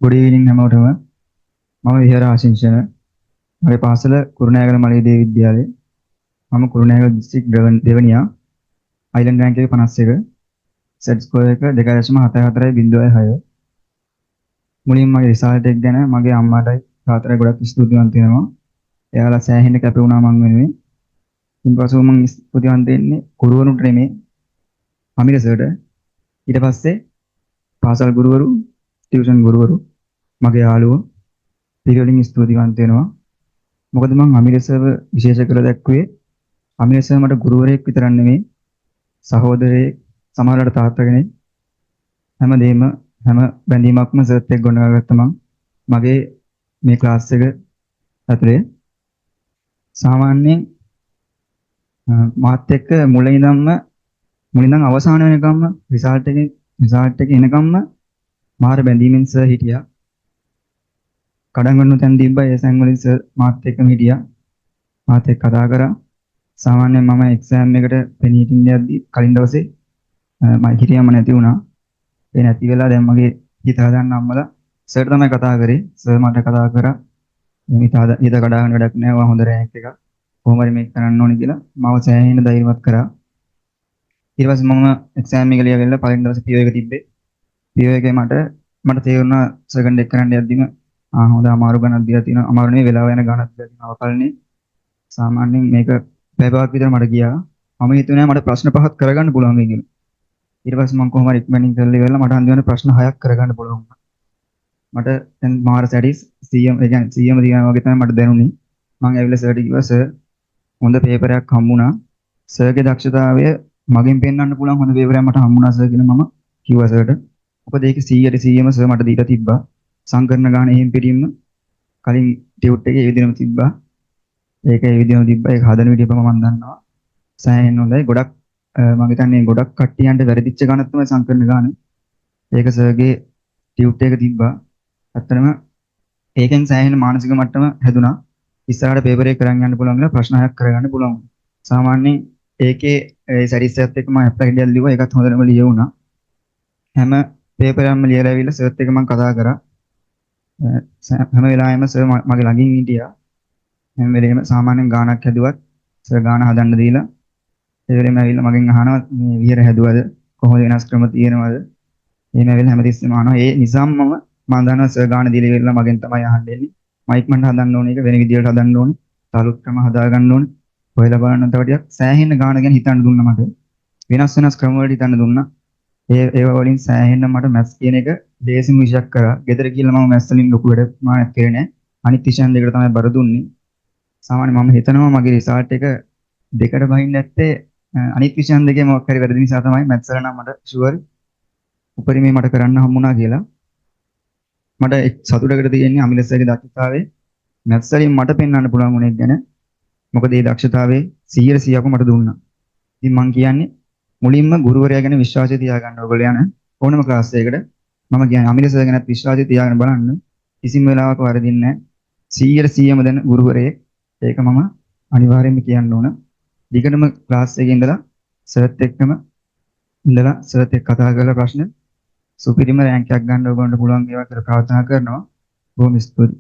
Good ඉවිනිං හැමෝටම. මම විහාර ආශිංසන. මගේ පාසල කුරුණෑගල මලේදේ විද්‍යාලය. මම කුරුණෑගල දිස්ත්‍රික් දෙවනියා. අයිලන්ඩ් රෑන්ක් එක 51. සෙට් ස්කෝර් එක 2.74.06. මුලින්ම මගේ රිසල්ට් එක ගැන මගේ අම්මාටයි තාත්තටයි ගොඩක් ස්තුතිවන්ත වෙනවා. එයාලා සෑහෙන කැප වුණා මං වෙනුවෙන්. ඉන්පසු මං ස්තුතිවන්ත වෙන්නේ ගුරුවරුන්ට නෙමෙයි අමිල සර්ට. ඊට පස්සේ පාසල් ගුරුවරු, ටියුෂන් ගුරුවරු, මගේ යාළුවෝ පිළිවෙලින් ස්තුතිවන්ත වෙනවා. මොකද මං අමිරසව විශේෂ කර දැක්ුවේ අමිරසව මට ගුරුවරයෙක් විතරක් නෙමෙයි සහෝදරයෙක්, සමහරවිට තාත්තා කෙනෙක්. හැමදේම හැම බැඳීමක්ම සර්ත් එක්ක ගොඩනගාගත්ත මගේ මේ ක්ලාස් එක ඇතුලේ සාමාන්‍යයෙන් මාත් එක්ක මුලින්දන් අවසාන වෙනකම්ම රිසල්ට් එක එනකම්ම මාර බැඳීමෙන් සර් හිටියා. කඩන් ගන්න තැන් තිබ්බා ඒ සැන් වලින් සර් මාත් එක්කම හිටියා. මාත් එක්ක කතා කරා. සාමාන්‍යයෙන් මම එක්සෑම් එකට පෙනී හිටින්න යද්දි කලින් දවසේ මම හිටියම නැති වුණා. ඒ නැති වෙලා දැන් මගේ හිත හදන්න අම්මලා සර් තමයි කතා කරේ. සර් මට කතා කරා මේ හිත කඩාගෙන වැඩක් නැහැ. ඔයා හොඳ රෑන්ක් එකක්. කොහොම හරි මේක කරන්න ඕනේ කියලා මාව සෑහෙන ධෛර්යවත් කරා. ඊට පස්සේ මම එක්සෑම් එක ලියගෙන පළවෙනි දවසේ PO එක තිබ්බේ. PO එකේ මට තේරුණා සෙකන්ඩ් එක කරන්න යද්දිම හොඳ අමාරු ගණක් දීලා තියෙනවා. අමාරු නෙවෙයි වෙලාව යන ගණක් දීලා තියෙනවා අවකලනේ. සාමාන්‍යයෙන් මේක පැය භාගයක් විතර මට ගියා. මම හිතුවේ මට ප්‍රශ්න 5ක් කරගන්න පුළුවන් වෙයි කියලා. ඊට පස්සේ මම කොහොම හරි ඉක්මනින් කරලා ඉවරලා මට අන්තිමට ප්‍රශ්න 6ක් කරගන්න පුළුවන් වුණා. මට දැන් මාර සැටිස් CM ඒ කියන්නේ CM දිනනවා වගේ තමයි මට දැනුනේ. මම ඇවිල්ලා සර්ට කිව්වා සර් හොඳ පේපර් එකක් හම්බුණා. සර්ගේ දක්ෂතාවය මගෙන් පෙන්වන්න පුළුවන් හොඳ පේපර් එකක් මට හම්බුණා සර් කියලා මම කිව්වා සර්ට. මොකද ඒක 100%ම සර් මට දීලා තිබ්බා. සංකරණ ගාන එහෙම් පිටින්ම කලින් ටියුට් එකේ ඒ විදිහම තිබ්බා. ඒක ඒ විදිහම තිබ්බා. ඒක හදන විදිහ මම දන්නවා. සෑහෙන හොඳයි. ගොඩක් මම හිතන්නේ ගොඩක් කට්ටියන්ට වැරදිච්ච ගානක් තමයි සංකරණ ගාන. ඒක සර්ගේ ටියුට් එක තිබ්බා. ඇත්තටම ඒකෙන් සෑහෙන මානසික මට්ටම හැදුනා. ඉස්සරහට පේපර් එක කරන් යන්න පුළුවන් කියලා ප්‍රශ්න 6ක් කරගන්න පුළුවන්. සාමාන්‍යයෙන් ඒකේ ඒ සැරිස් එකත් එක්ක මම ඇප්ලයි කරලා ලියුවා. ඒකත් හොඳටම ලියුණා. හැම පේපරයක්ම ලියලා ඇවිල්ලා සර්ත් එක්ක මම කතා කරා. හැම වෙලාවෙම සර් මගේ ළඟින් හිටියා. හැම වෙලේම සාමාන්‍යයෙන් ගානක් හැදුවත් සර් ගාන හදන්න දීලා ඒ වෙලේම ඇවිල්ලා මගෙන් අහනවා මේ විහෙර හැදුවද කොහොමද වෙනස් ක්‍රම තියෙනවද? එහෙම ඇවිල්ලා හැමතිස්සෙම අහනවා. ඒ නිසාම මම දන්නවා සර් ගාන දීලා ඉවරලා මගෙන් තමයි අහන්නේ. මයික්මන්ට් හදන්න ඕනේ එක වෙන විදියට හදන්න ඕනේ. තාලුත් ක්‍රම හදා ගන්න ඕනේ. ඔයලා බලන්න තව ටිකක් සෑහෙන ගාන ගැන හිතන්න දුන්නා මට. වෙනස් ක්‍රම වලට හිතන්න දුන්නා. ඒව වලින් සෑහෙන මට මැත්ස් කියන එක දේශිම විෂයක් කරා. ගෙදර ගිහලා මම මැත්ස් වලින් ලොකු වැඩ මානක් කරේ නැහැ. අනිත් විෂයන් දෙකට තමයි බර දුන්නේ. සාමාන්‍ය මම හිතනවා මගේ රිසල්ට් එක දෙකට බහින්න නැත්තේ අනිත් විෂයන් දෙකේ මොකක් හරි වැරදි නිසා තමයි මැත්ස් වල නම් මට ෂුවර් උපරිමේ මට කරන්න හම්බුණා කියලා. මට සතුටකට තියෙන්නේ අමිලස්සගේ දක්ෂතාවයේ මැත්ස් වලින් මට පෙන්වන්න පුළුවන් වුණේ ගැන. මොකද ඒ දක්ෂතාවයේ 100%ක්ම මට දුන්නා. ඉතින් මම කියන්නේ මුලින්ම ගුරුවරයා ගැන විශ්වාසය තියාගන්න ඕගොල්ලෝ යන ඕනම ක්ලාස් එකකට මම කියන්නේ අමිල සර් ගැනත් විශ්වාසය තියාගෙන බලන්න කිසිම වෙලාවක වරදින්නේ නැහැ 100%ම දෙන ගුරුවරයෙක් ඒක මම අනිවාර්යයෙන්ම කියන්න ඕන. දිගටම ක්ලාස් එකේ ඉඳලා සර්ත් එක්කම ඉඳලා සර්ත් එක්ක කතා කරලා ප්‍රශ්න සුපිරිම රෑන්ක් එකක් ගන්න ඕගොල්ලන්ට පුළුවන් ඒවා කියලා ප්‍රාර්ථනා කරනවා. බොහොම ස්තුතියි.